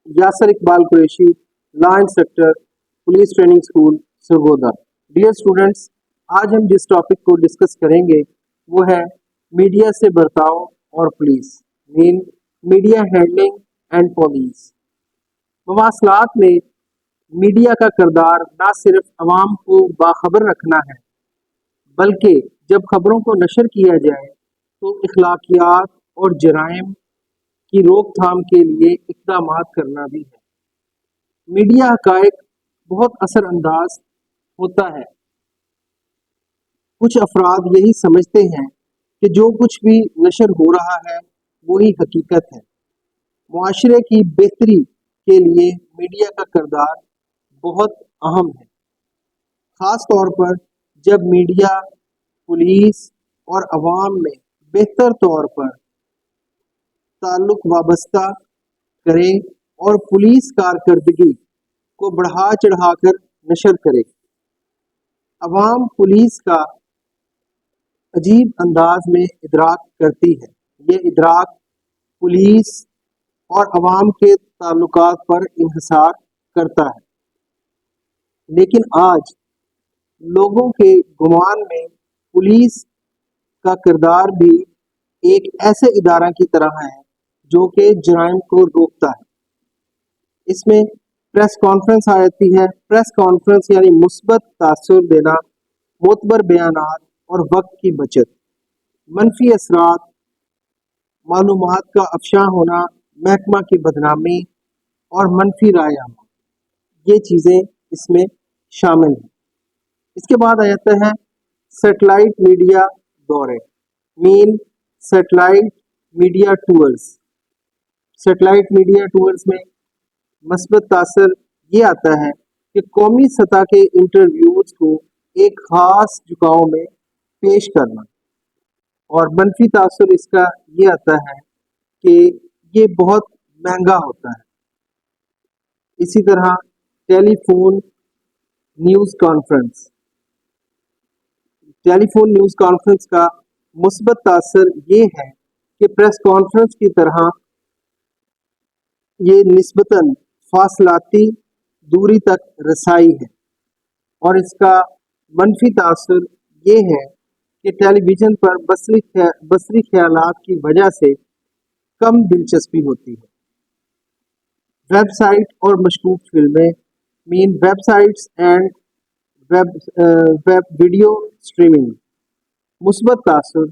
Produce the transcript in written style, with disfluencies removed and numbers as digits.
यासर Iqbal Qureshi, law instructor, police training school, Sargodha. Dear students, आज हम जिस टॉपिक को डिस्कस करेंगे वो है मीडिया से बर्ताव और police, mean media handling and police. मवासलात में मीडिया का किरदार ना सिर्फ अवाम को बाखबर रखना है, बल्कि जब खबरों को नशर किया जाए तो इखलाकियात और जराइम की रोकथाम के लिए इक़दामात करना भी है। मीडिया हक़ाइक़ बहुत असरअंदाज होता है। कुछ अफराद यही समझते हैं कि जो कुछ भी नशर हो रहा है वही हकीकत है। मुआशरे की बेहतरी के लिए मीडिया का किरदार बहुत अहम है, ख़ास तौर पर जब मीडिया पुलिस और अवाम में बेहतर तौर पर ताल्लुक वाबस्ता करे और पुलिस कारकर्दगी को बढ़ा चढ़ाकर नशर करे। अवाम पुलिस का अजीब अंदाज में इदराक करती है। ये इदराक पुलिस और अवाम के ताल्लुकात पर इन्हिसार करता है, लेकिन आज लोगों के गुमान में पुलिस का किरदार भी एक ऐसे इदारा की तरह है जो कि जराइम को रोकता है। इसमें प्रेस कॉन्फ्रेंस आ जाती है। प्रेस कॉन्फ्रेंस यानी मुस्बत तासुर देना, मोतबर बयानात और वक्त की बचत, मनफी असरात, मालूमात का अफशा होना, महकमा की बदनामी और मनफी राय आना, ये चीज़ें इसमें शामिल हैं। इसके बाद आ जाता है सेटेलाइट मीडिया दौरे, mean satellite media tours. Satellite media tours में मस्बत तासर ये आता है कि कौमी सतह के इंटरव्यूज को एक ख़ास झुकाव में पेश करना, और मनफी तासर इसका ये आता है कि ये बहुत महंगा होता है। इसी तरह telephone news conference, telephone news conference का मुस्बत तासर ये है कि प्रेस कॉन्फ्रेंस की तरह ये निस्बतन फासलाती दूरी तक रसाई है, और इसका मनफी तासर ये है कि टेलीविज़न पर बसरी ख्यालात की वजह से कम दिलचस्पी होती है। वेबसाइट और मशकूक फिल्में, mean websites and web video streaming. मुस्बत तासर